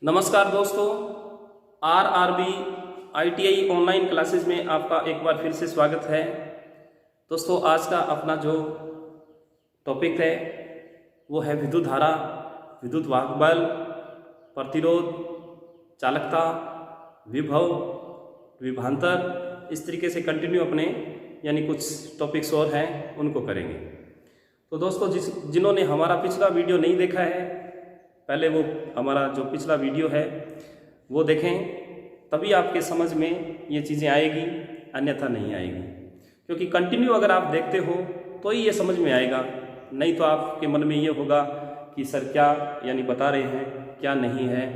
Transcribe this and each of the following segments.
नमस्कार दोस्तों, RRB ITI online classes में आपका एक बार फिर से स्वागत है। दोस्तों, आज का अपना जो टॉपिक है वो है विद्युत धारा, विद्युत वाहक बल, प्रतिरोध, चालकता, विभव, विभवांतर। इस तरीके से कंटिन्यू अपने कुछ टॉपिक्स और हैं उनको करेंगे। तो दोस्तों, जिन्होंने हमारा पिछला वीडियो नहीं देखा है, पहले वो हमारा जो पिछला वीडियो है वो देखें, तभी आपके समझ में ये चीज़ें आएगी, अन्यथा नहीं आएगी। क्योंकि कंटिन्यू अगर आप देखते हो तो ही ये समझ में आएगा, नहीं तो आपके मन में ये होगा कि सर क्या बता रहे हैं, क्या नहीं है,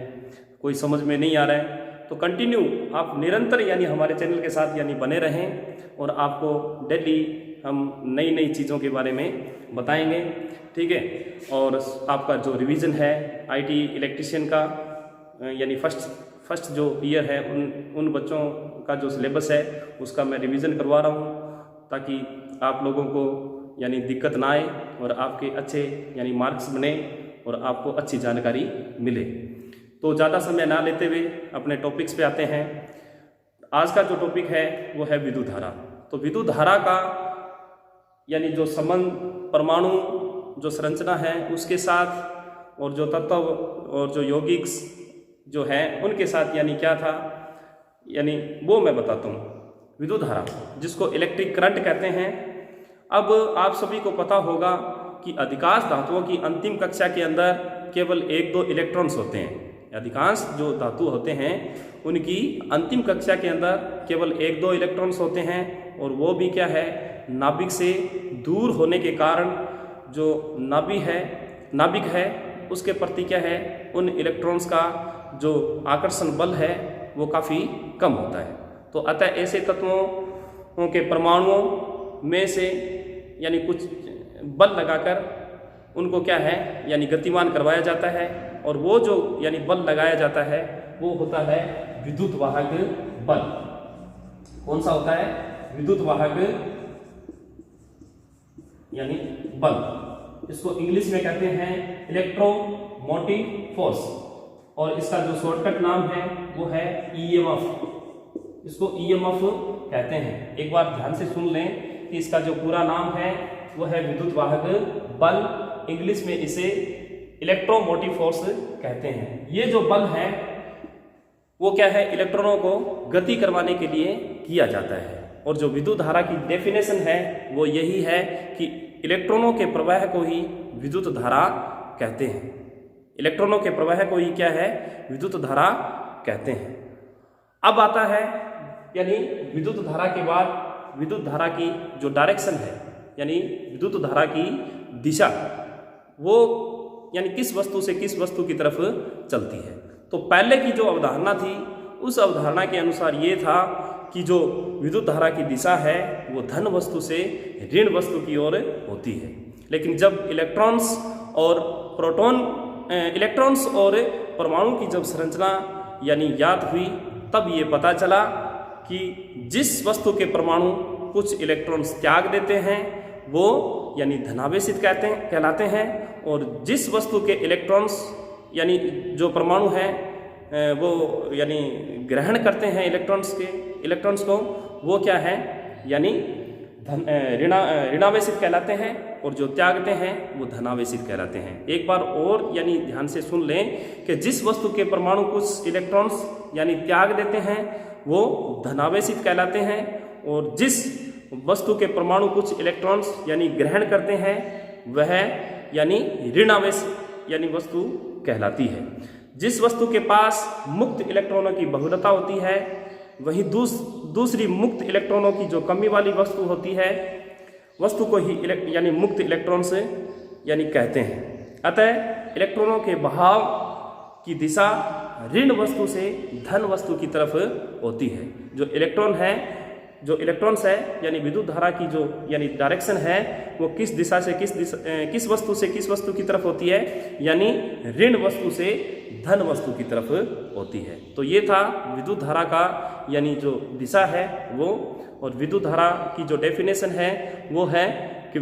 कोई समझ में नहीं आ रहा है। तो कंटिन्यू आप निरंतर हमारे चैनल के साथ बने रहें और आपको डेली हम नई नई चीज़ों के बारे में बताएंगे, ठीक है। और आपका जो रिवीजन है आईटी इलेक्ट्रिशियन का फर्स्ट जो ईयर है उन बच्चों का जो सिलेबस है उसका मैं रिवीजन करवा रहा हूँ, ताकि आप लोगों को दिक्कत ना आए और आपके अच्छे मार्क्स बने और आपको अच्छी जानकारी मिले। तो ज़्यादा समय ना लेते हुए अपने टॉपिक्स पे आते हैं। आज का जो टॉपिक है वो है विद्युत धारा। तो विद्युत धारा का जो संबंध परमाणु जो संरचना है उसके साथ और जो तत्व और जो यौगिक्स जो हैं उनके साथ क्या था वो मैं बताता हूँ। विद्युत धारा जिसको इलेक्ट्रिक करंट कहते हैं। अब आप सभी को पता होगा कि अधिकांश धातुओं की अंतिम कक्षा के अंदर केवल 1-2 इलेक्ट्रॉन्स होते हैं। अधिकांश जो धातु होते हैं उनकी अंतिम कक्षा के अंदर केवल 1-2 इलेक्ट्रॉन्स होते हैं, और वो भी क्या है, नाभिक से दूर होने के कारण जो नाभिक है उसके प्रति क्या है, उन इलेक्ट्रॉन्स का जो आकर्षण बल है वो काफ़ी कम होता है। तो अतः ऐसे तत्वों के परमाणुओं में से कुछ बल लगाकर उनको क्या है गतिमान करवाया जाता है, और वो जो बल लगाया जाता है वो होता है विद्युत वाहक बल। कौन सा होता है? विद्युत वाहक बल। इसको इंग्लिश में कहते हैं इलेक्ट्रोमोटिव फोर्स, और इसका जो शॉर्टकट नाम है वो है ईएमएफ। इसको ईएमएफ कहते हैं। एक बार ध्यान से सुन लें कि इसका जो पूरा नाम है वो है विद्युत वाहक बल। इंग्लिश में इसे इलेक्ट्रोमोटिव फोर्स कहते हैं। ये जो बल है वो क्या है, इलेक्ट्रॉनों को गति करवाने के लिए किया जाता है। और जो विद्युत धारा की डेफिनेशन है वो यही है कि इलेक्ट्रॉनों के प्रवाह को ही विद्युत धारा कहते हैं। इलेक्ट्रॉनों के प्रवाह को ही क्या है, विद्युत धारा कहते हैं। अब आता है विद्युत धारा के बाद विद्युत धारा की जो डायरेक्शन है, विद्युत धारा की दिशा, वो किस वस्तु से किस वस्तु की तरफ चलती है। तो पहले की जो अवधारणा थी उस अवधारणा के अनुसार ये था कि जो विद्युत धारा की दिशा है वो धन वस्तु से ऋण वस्तु की ओर होती है। लेकिन जब इलेक्ट्रॉन्स और परमाणु की जब संरचना याद हुई, तब ये पता चला कि जिस वस्तु के परमाणु कुछ इलेक्ट्रॉन्स त्याग देते हैं वो धनावेशित कहलाते हैं, और जिस वस्तु के इलेक्ट्रॉन्स जो परमाणु हैं वो ग्रहण करते हैं इलेक्ट्रॉन्स को, वो क्या है ऋणावेशित कहलाते हैं, और जो त्यागते हैं वो धनावेशित कहलाते हैं। एक बार और ध्यान से सुन लें कि जिस वस्तु के परमाणु कुछ इलेक्ट्रॉन्स त्याग देते हैं वो धनावेशित कहलाते हैं, और जिस वस्तु के परमाणु कुछ इलेक्ट्रॉन्स ग्रहण करते हैं वह ऋणावेशित वस्तु कहलाती है। जिस वस्तु के पास मुक्त इलेक्ट्रॉनों की बहुलता होती है वही दूसरी मुक्त इलेक्ट्रॉनों की जो कमी वाली वस्तु होती है वस्तु को ही मुक्त इलेक्ट्रॉन से कहते हैं। अतः इलेक्ट्रॉनों के बहाव की दिशा ऋण वस्तु से धन वस्तु की तरफ होती है। जो इलेक्ट्रॉन्स है विद्युत धारा की जो डायरेक्शन है वो किस दिशा से किस वस्तु से किस वस्तु की तरफ होती है, ऋण वस्तु से धन वस्तु की तरफ होती है। तो ये था विद्युत धारा का जो दिशा है वो, और विद्युत धारा की जो डेफिनेशन है वो है कि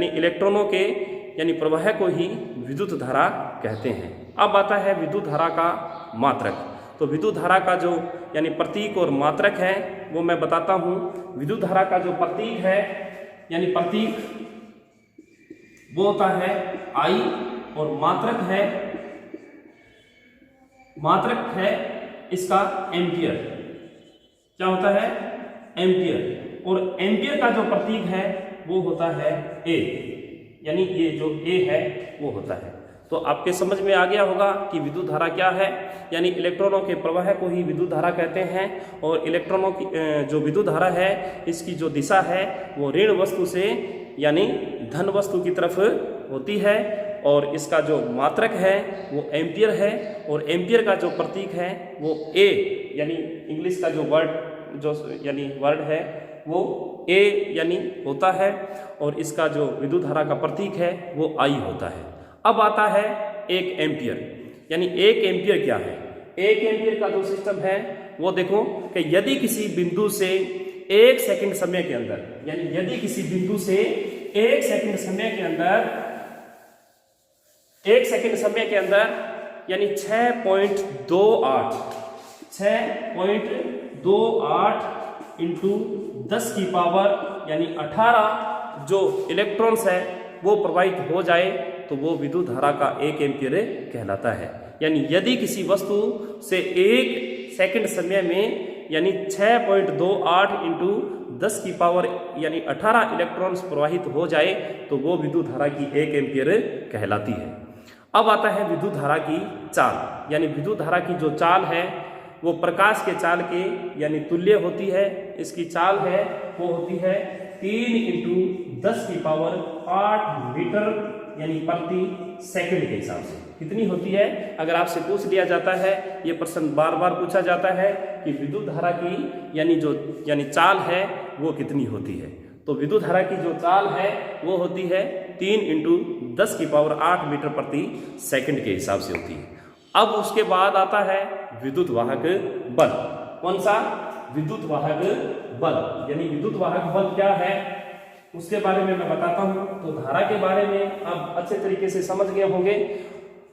इलेक्ट्रॉनों के प्रवाह को ही विद्युत धारा कहते हैं। अब आता है विद्युत धारा का मात्रक। तो विद्युत धारा का जो यानी प्रतीक और मात्रक है वो मैं बताता हूँ। विद्युत धारा का जो प्रतीक है यानी प्रतीक वो होता है I और मात्रक है इसका एम्पियर। क्या होता है? एम्पियर। और एम्पियर का जो प्रतीक है वो होता है A, यानी ये जो A है वो होता है। तो आपके समझ में आ गया होगा कि विद्युत धारा क्या है, यानी इलेक्ट्रॉनों के प्रवाह को ही विद्युत धारा कहते हैं। और इलेक्ट्रॉनों की जो विद्युत धारा है इसकी जो दिशा है वो ऋण वस्तु से यानी धन वस्तु की तरफ होती है। और इसका जो मात्रक है वो एम्पियर है। और एम्पियर का जो प्रतीक है वो A, यानी इंग्लिश का जो वर्ड है वो A यानी होता है। और इसका जो विद्युत धारा का प्रतीक है वो I होता है। अब आता है एक एम्पियर, यानी एक एम्पियर क्या है? एक एम्पियर का जो सिस्टम है वो देखो कि यदि किसी बिंदु से 1 सेकंड समय के अंदर, यानी यदि किसी बिंदु से 1 सेकंड समय के अंदर यानी 6.28 इंटू 10 की पावर यानी 18 जो इलेक्ट्रॉन्स है वो प्रवाहित हो जाए तो वो विद्युत धारा का 1 एम्पियर कहलाता है। यानी यदि किसी वस्तु से 1 सेकंड समय में यानी 6.28 इंटू 10 की पावर यानी 18 इलेक्ट्रॉन्स प्रवाहित हो जाए तो वो विद्युत धारा की 1 एम्पियर कहलाती है। अब आता है विद्युत धारा की चाल, यानी विद्युत धारा की जो चाल है वो प्रकाश के चाल के यानी तुल्य होती है। इसकी चाल है वो होती है 3 इंटू 10 की पावर 8 मीटर यानी प्रति सेकंड के हिसाब से। कितनी होती है? अगर आपसे पूछ लिया जाता है, ये प्रश्न बार बार पूछा जाता है कि विद्युत धारा की यानी चाल है वो कितनी होती है, तो विद्युत धारा की जो चाल है वो होती है 3 इंटू 10 की पावर 8 मीटर प्रति सेकंड के हिसाब से होती है। अब उसके बाद आता है विद्युत वाहक बल। कौन सा? विद्युत वाहक बल। यानी विद्युत वाहक बल क्या है उसके बारे में मैं बताता हूं। तो धारा के बारे में आप अच्छे तरीके से समझ गए होंगे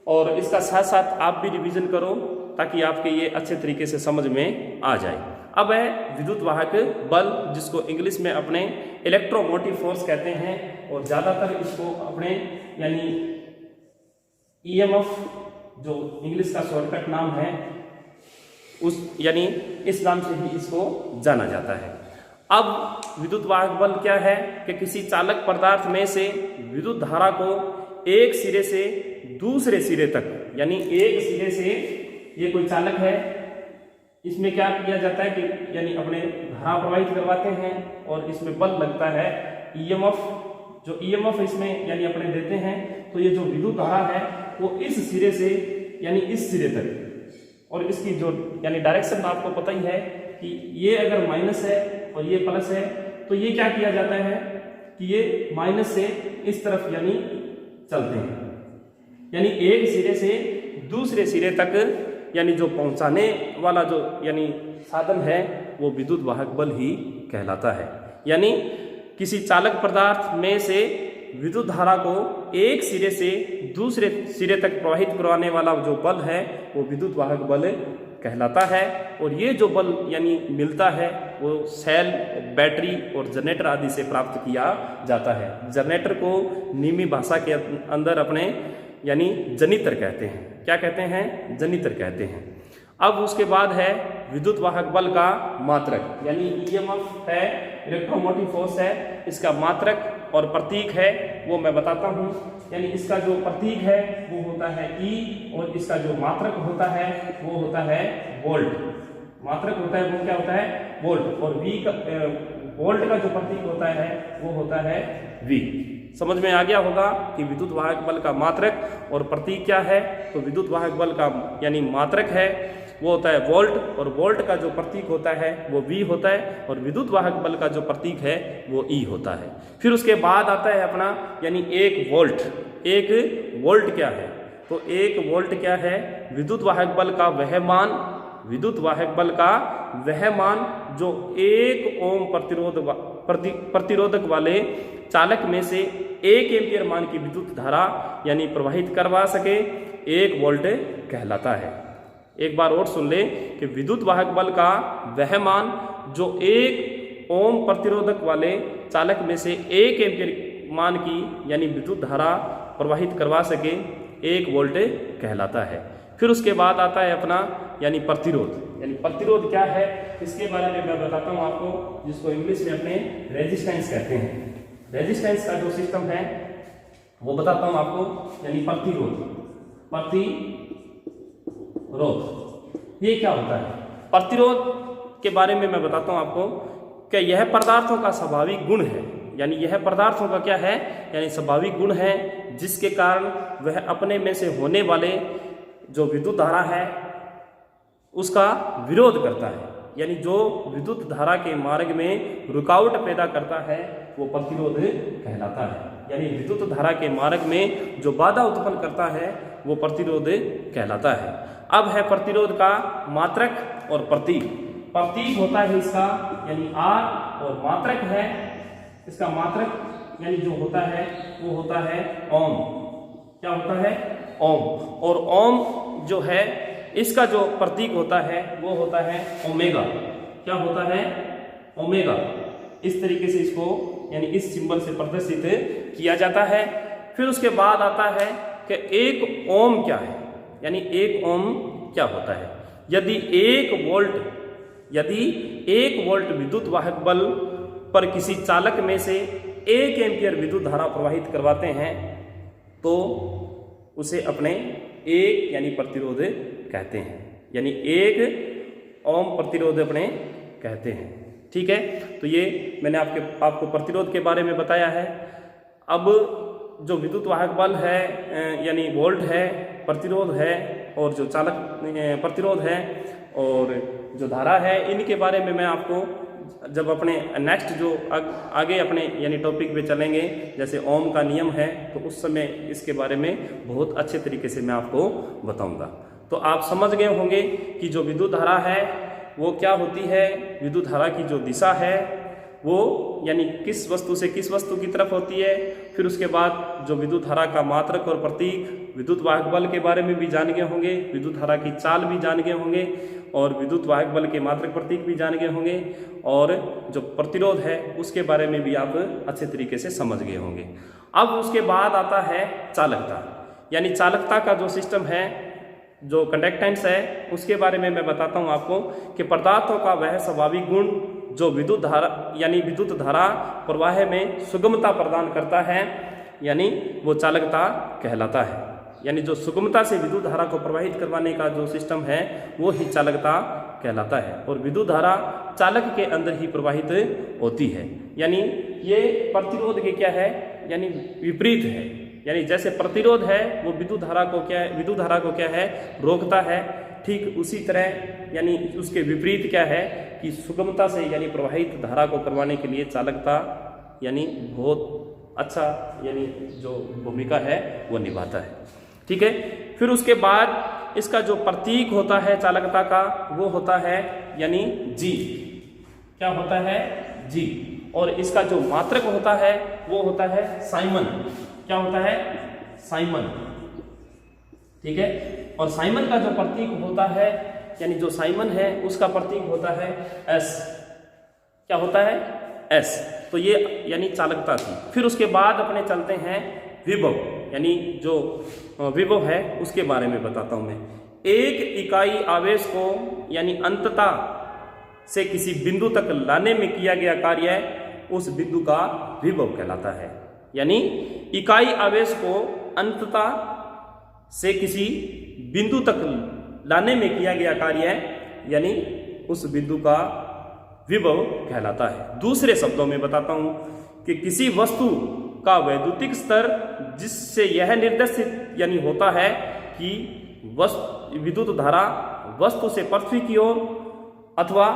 और इसका साथ साथ आप भी रिवीजन करो ताकि आपके ये अच्छे तरीके से समझ में आ जाए। अब है विद्युत वाहक बल, जिसको इंग्लिश में अपने इलेक्ट्रोमोटिव फोर्स कहते हैं और ज़्यादातर इसको अपने यानी EMF जो इंग्लिश का शॉर्टकट नाम है यानी इस नाम से ही इसको जाना जाता है। अब विद्युत वाहक बल क्या है कि किसी चालक पदार्थ में से विद्युत धारा को एक सिरे से दूसरे सिरे तक, यानी एक सिरे से ये कोई चालक है, इसमें क्या किया जाता है कि यानी अपने धारा प्रवाहित करवाते हैं और इसमें बल लगता है EMF। जो EMF इसमें यानी अपने देते हैं तो ये जो विद्युत धारा है वो इस सिरे से यानी इस सिरे तक, और इसकी जो यानी डायरेक्शन आपको पता ही है कि ये अगर माइनस है और ये प्लस है तो ये क्या किया जाता है कि ये माइनस से इस तरफ यानी चलते हैं, यानी एक सिरे से दूसरे सिरे तक यानी जो पहुंचाने वाला जो यानी साधन है वो विद्युत वाहक बल ही कहलाता है। यानी किसी चालक पदार्थ में से विद्युत धारा को एक सिरे से दूसरे सिरे तक प्रवाहित करवाने वाला जो बल है वो विद्युत वाहक बल कहलाता है। और ये जो बल यानी मिलता है वो सेल, बैटरी और जनरेटर आदि से प्राप्त किया जाता है। जनरेटर को नीमी भाषा के अंदर अपने यानी जनित्र कहते हैं। क्या कहते हैं? जनित्र कहते हैं। अब उसके बाद है विद्युत वाहक बल का मात्रक, यानी EMF है, इलेक्ट्रोमोटिव फोर्स है, इसका मात्रक और प्रतीक है वो मैं बताता हूँ। यानी इसका जो प्रतीक है वो होता है E और इसका जो मात्रक होता है वो होता है वोल्ट। मात्रक होता है वो क्या होता है? वोल्ट। और वोल्ट का जो प्रतीक होता है वो होता है V। समझ में आ गया होगा कि विद्युत वाहक बल का मात्रक और प्रतीक क्या है। तो विद्युत वाहक बल का यानी मात्रक है वो होता है वोल्ट, और वोल्ट का जो प्रतीक होता है वो V होता है, और विद्युत वाहक बल का जो प्रतीक है वो E होता है। फिर उसके बाद आता है अपना यानी 1 वोल्ट। 1 वोल्ट क्या है? तो 1 वोल्ट क्या है? विद्युत वाहक बल का वह मान जो 1 ओम प्रतिरोधक वाले चालक में से 1 एम्पियर मान की विद्युत धारा यानी प्रवाहित करवा सके 1 वोल्ट कहलाता है। एक बार और सुन ले कि विद्युत वाहक बल का वह मान जो 1 ओम प्रतिरोधक वाले चालक में से 1 एम्पीयर मान की यानी विद्युत धारा प्रवाहित करवा सके 1 वोल्ट कहलाता है। फिर उसके बाद आता है अपना यानी प्रतिरोध। यानी प्रतिरोध क्या है इसके बारे में मैं बताता हूँ आपको, जिसको इंग्लिश में अपने रेजिस्टेंस कहते हैं। रेजिस्टेंस का जो सिस्टम है वो बताता हूँ आपको, यानी प्रतिरोध। ये क्या होता है? प्रतिरोध के बारे में मैं बताता हूँ आपको कि यह पदार्थों का स्वाभाविक गुण है। यानी यह पदार्थों का क्या है? यानी स्वाभाविक गुण है, जिसके कारण वह अपने में से होने वाले जो विद्युत धारा है उसका विरोध करता है। यानी जो विद्युत धारा के मार्ग में रुकावट पैदा करता है वो प्रतिरोध कहलाता है। यानी विद्युत धारा के मार्ग में जो बाधा उत्पन्न करता है वो प्रतिरोध कहलाता है। अब है प्रतिरोध का मात्रक और प्रतीक। प्रतीक होता है इसका यानी R, और मात्रक है इसका मात्रक यानी जो होता है वो होता है ओम। क्या होता है? ओम। और ओम जो है इसका जो प्रतीक होता है वो होता है ओमेगा। क्या होता है? ओमेगा। इस तरीके से इसको यानी इस सिंबल से प्रदर्शित किया जाता है। फिर उसके बाद आता है कि 1 ओम क्या है? यानी 1 ओम क्या होता है? यदि 1 वोल्ट विद्युत वाहक बल पर किसी चालक में से 1 एम्पीयर विद्युत धारा प्रवाहित करवाते हैं तो उसे अपने 1 यानी प्रतिरोध कहते हैं। यानी 1 ओम प्रतिरोध अपने कहते हैं। ठीक है, तो ये मैंने आपको प्रतिरोध के बारे में बताया है। अब जो विद्युत वाहक बल है यानी वोल्ट है, प्रतिरोध है, और जो चालक प्रतिरोध है और जो धारा है, इनके बारे में मैं आपको जब अपने नेक्स्ट जो आगे अपने यानी टॉपिक पे चलेंगे, जैसे ओम का नियम है, तो उस समय इसके बारे में बहुत अच्छे तरीके से मैं आपको बताऊंगा। तो आप समझ गए होंगे कि जो विद्युत धारा है वो क्या होती है। विद्युत धारा की जो दिशा है वो यानी किस वस्तु से किस वस्तु की तरफ होती है। फिर उसके बाद जो विद्युत धारा का मात्रक और प्रतीक, विद्युत वाहक बल के बारे में भी जान गए होंगे, विद्युत धारा की चाल भी जान गए होंगे, और विद्युत वाहक बल के मात्रक प्रतीक भी जान गए होंगे, और जो प्रतिरोध है उसके बारे में भी आप अच्छे तरीके से समझ गए होंगे। अब उसके बाद आता है चालकता। यानी चालकता का जो सिस्टम है, जो कंडक्टेंस है, उसके बारे में मैं बताता हूँ आपको कि पदार्थों का वह स्वाभाविक गुण जो विद्युत धारा यानी विद्युत धारा प्रवाह में सुगमता प्रदान करता है, यानी वो चालकता कहलाता है। यानी जो सुगमता से विद्युत धारा को प्रवाहित करवाने का जो सिस्टम है वो ही चालकता कहलाता है। और विद्युत धारा चालक के अंदर ही प्रवाहित होती है। यानी ये प्रतिरोध के क्या है? यानी विपरीत है। यानी जैसे प्रतिरोध है वो विद्युत धारा को क्या है? रोकता है। ठीक उसी तरह यानी उसके विपरीत क्या है कि सुगमता से यानी प्रवाहित धारा को करवाने के लिए चालकता यानी बहुत अच्छा यानी जो भूमिका है वो निभाता है। ठीक है, फिर उसके बाद इसका जो प्रतीक होता है चालकता का वो होता है यानी जी। क्या होता है? जी। और इसका जो मात्रक होता है वो होता है साइमन। क्या होता है? साइमन। ठीक है, और साइमन का जो प्रतीक होता है यानी जो साइमन है उसका प्रतीक होता है एस। क्या होता है? एस। तो ये यानी चालकता थी। फिर उसके बाद अपने चलते हैं विभव। यानी जो विभव है उसके बारे में बताता हूं मैं। एक इकाई आवेश को यानी अंततः से किसी बिंदु तक लाने में किया गया कार्य उस बिंदु का विभव कहलाता है। यानी इकाई आवेश को अंततः से किसी बिंदु तक लाने में किया गया कार्य यानी उस बिंदु का विभव कहलाता है। दूसरे शब्दों में बताता हूं कि किसी वस्तु का वैद्युतिक स्तर जिससे यह निर्देशित यानी होता है कि विद्युत धारा वस्तु से पृथ्वी की ओर अथवा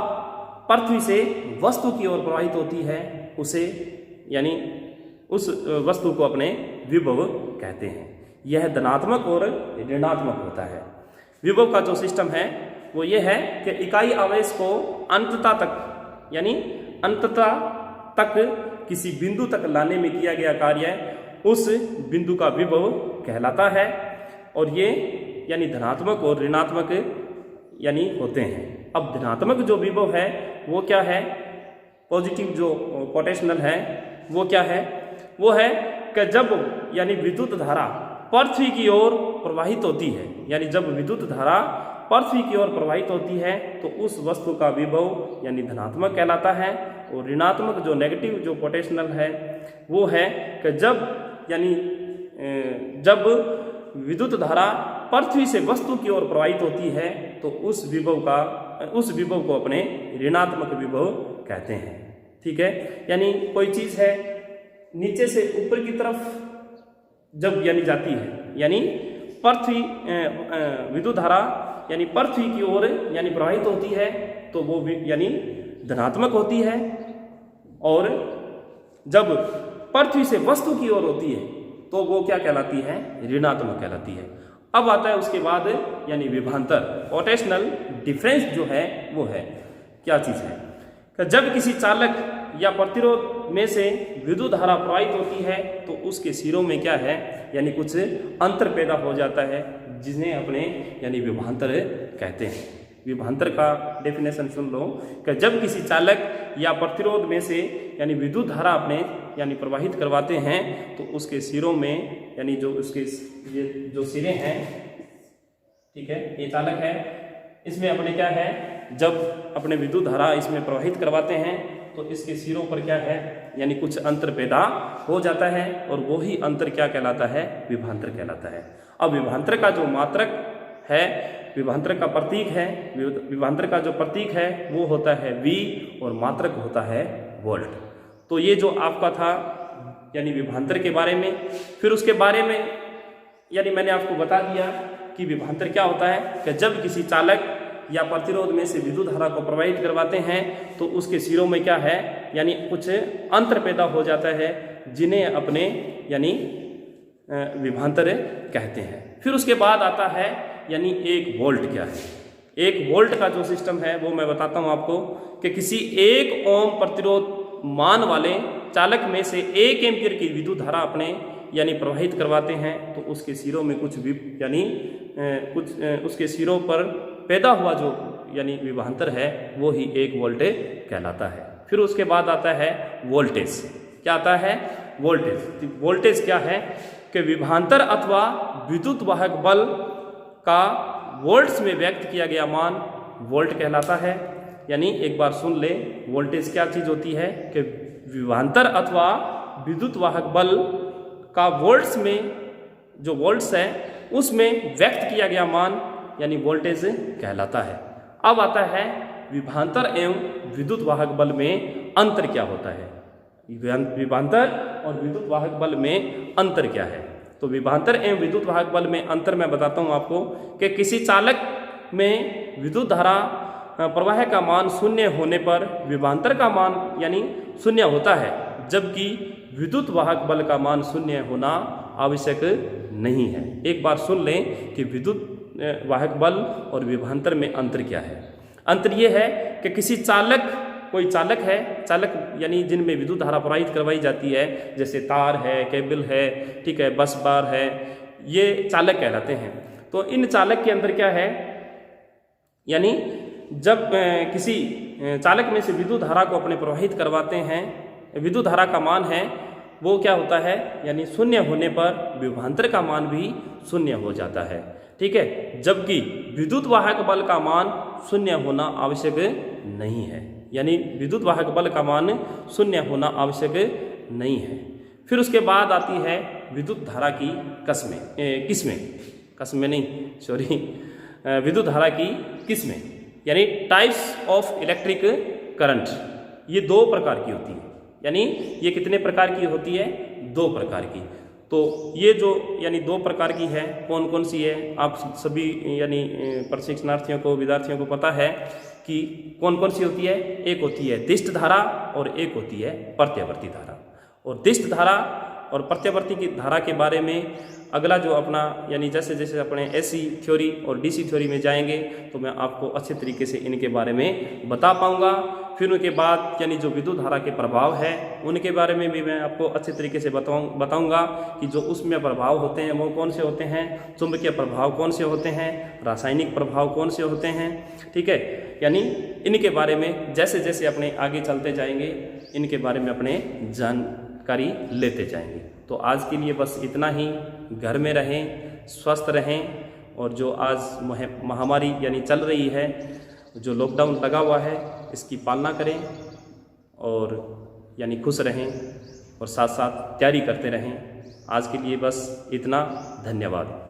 पृथ्वी से वस्तु की ओर प्रवाहित होती है, उसे यानी उस वस्तु को अपने विभव कहते हैं। यह धनात्मक और ऋणात्मक होता है। विभव का जो सिस्टम है वो ये है कि इकाई आवेश को अंततः तक यानी अंततः तक किसी बिंदु तक लाने में किया गया कार्य उस बिंदु का विभव कहलाता है। और ये यानी धनात्मक और ऋणात्मक यानी होते हैं। अब धनात्मक जो विभव है वो क्या है, पॉजिटिव जो पोटेंशियल है वो क्या है, वो है कि जब यानी विद्युत धारा पृथ्वी की ओर प्रवाहित होती है, यानी जब विद्युत धारा पृथ्वी की ओर प्रवाहित होती है तो उस वस्तु का विभव यानी धनात्मक कहलाता है। और ऋणात्मक जो नेगेटिव जो पोटेंशियल है वो है कि जब यानी जब विद्युत धारा पृथ्वी से वस्तु की ओर प्रवाहित होती है तो उस विभव को अपने ऋणात्मक विभव कहते हैं। ठीक है, यानी कोई चीज है नीचे से ऊपर की तरफ जब यानी जाती है, यानी पृथ्वी विद्युत धारा यानी पृथ्वी की ओर यानी प्रवाहित होती है तो वो यानी धनात्मक होती है, और जब पृथ्वी से वस्तु की ओर होती है तो वो क्या कहलाती है, ऋणात्मक कहलाती है। अब आता है उसके बाद यानी विभवांतर, पोटेंशियल डिफरेंस जो है वो है क्या चीज है कि जब किसी चालक या प्रतिरोध में से विद्युत धारा प्रवाहित होती है तो उसके सिरों में क्या है, यानी कुछ अंतर पैदा हो जाता है, जिन्हें अपने यानी विभवांतर कहते हैं। विभवांतर का डेफिनेशन सुन लो कि जब किसी चालक या प्रतिरोध में से यानी विद्युत धारा अपने यानी प्रवाहित करवाते हैं तो उसके सिरों में यानी जो उसके ये जो सिरे हैं, ठीक है, ये चालक है, इसमें अपने क्या है, जब अपने विद्युत धारा इसमें प्रवाहित करवाते हैं तो इसके सिरों पर क्या है, यानी कुछ अंतर पैदा हो जाता है, और वो ही अंतर क्या कहलाता है, विभवांतर कहलाता है। अब विभवांतर का जो मात्रक है, विभवांतर का प्रतीक है, विभवांतर का जो प्रतीक है वो होता है V और मात्रक होता है वोल्ट। तो ये जो आपका था यानी विभवांतर के बारे में। फिर उसके बारे में यानी मैंने आपको बता दिया कि विभवांतर क्या होता है कि जब किसी चालक या प्रतिरोध में से विद्युत धारा को प्रवाहित करवाते हैं तो उसके सिरों में क्या है, यानी कुछ अंतर पैदा हो जाता है, जिन्हें अपने यानी विभवांतर कहते हैं। फिर उसके बाद आता है यानी एक वोल्ट क्या है। एक वोल्ट का जो सिस्टम है वो मैं बताता हूं आपको कि किसी 1 ओम प्रतिरोध मान वाले चालक में से 1 एम्पीयर की विद्युत धारा अपने यानी प्रवाहित करवाते हैं तो उसके सिरों में कुछ यानी उसके सिरों पर पैदा हुआ जो यानी विभवांतर है वो ही 1 वोल्ट कहलाता है। फिर उसके बाद आता है वोल्टेज। क्या आता है, वोल्टेज। वोल्टेज क्या है कि विभवांतर अथवा विद्युत वाहक बल का वोल्ट्स में व्यक्त किया गया मान वोल्ट कहलाता है। यानी एक बार सुन ले, वोल्टेज क्या चीज होती है कि विभवांतर अथवा विद्युत वाहक बल का वोल्ट्स में जो वोल्ट्स है उसमें व्यक्त किया गया मान यानी वोल्टेज कहलाता है। अब आता है विभवांतर एवं विद्युत वाहक बल में अंतर क्या होता है। विभवांतर और विद्युत वाहक बल में अंतर क्या है, तो विभवांतर एवं विद्युत वाहक बल में अंतर मैं बताता हूं आपको कि किसी चालक में विद्युत धारा प्रवाह का मान 0 होने पर विभवांतर का मान यानी 0 होता है, जबकि विद्युत वाहक बल का मान 0 होना आवश्यक नहीं है। एक बार सुन लें कि विद्युत वाहक बल और विभवांतर में अंतर क्या है। अंतर यह है कि किसी कोई चालक है, चालक यानी जिनमें विद्युत धारा प्रवाहित करवाई जाती है, जैसे तार है, केबल है, ठीक है, बस बार है, ये चालक कहलाते हैं। तो इन चालक के अंदर क्या है, यानी जब किसी चालक में से विद्युत धारा को अपने प्रवाहित करवाते हैं, विद्युत धारा का मान है वो क्या होता है, यानी 0 होने पर विभवांतर का मान भी 0 हो जाता है, ठीक है, जबकि विद्युत वाहक बल का मान 0 होना आवश्यक नहीं है। यानी विद्युत वाहक बल का मान 0 होना आवश्यक नहीं है। फिर उसके बाद आती है विद्युत धारा की विद्युत धारा की किस्में, यानी टाइप्स ऑफ इलेक्ट्रिक करंट। ये 2 प्रकार की होती है। यानी ये कितने प्रकार की होती है, 2 प्रकार की। तो ये जो यानी 2 प्रकार की है, कौन कौन सी है, आप सभी यानी प्रशिक्षणार्थियों को, विद्यार्थियों को पता है कि कौन कौन सी होती है। एक होती है दिष्ट धारा और एक होती है प्रत्यावर्ती धारा। और दिष्ट धारा और प्रत्यावर्ती की धारा के बारे में अगला जो अपना यानी जैसे जैसे अपने एसी थ्योरी और डीसी थ्योरी में जाएंगे तो मैं आपको अच्छे तरीके से इनके बारे में बता पाऊंगा। फिर उनके बाद यानी जो विद्युत धारा के प्रभाव है उनके बारे में भी मैं आपको अच्छे तरीके से बताऊंगा कि जो उसमें प्रभाव होते हैं वो कौन से होते हैं, चुंबकीय प्रभाव कौन से होते हैं, रासायनिक प्रभाव कौन से होते हैं। ठीक है, यानी इनके बारे में जैसे जैसे अपने आगे चलते जाएंगे इनके बारे में अपने जानकारी लेते जाएंगे। तो आज के लिए बस इतना ही। घर में रहें, स्वस्थ रहें, और जो आज महामारी यानी चल रही है, जो लॉकडाउन लगा हुआ है, इसकी पालना करें और यानी खुश रहें और साथ साथ तैयारी करते रहें। आज के लिए बस इतना। धन्यवाद।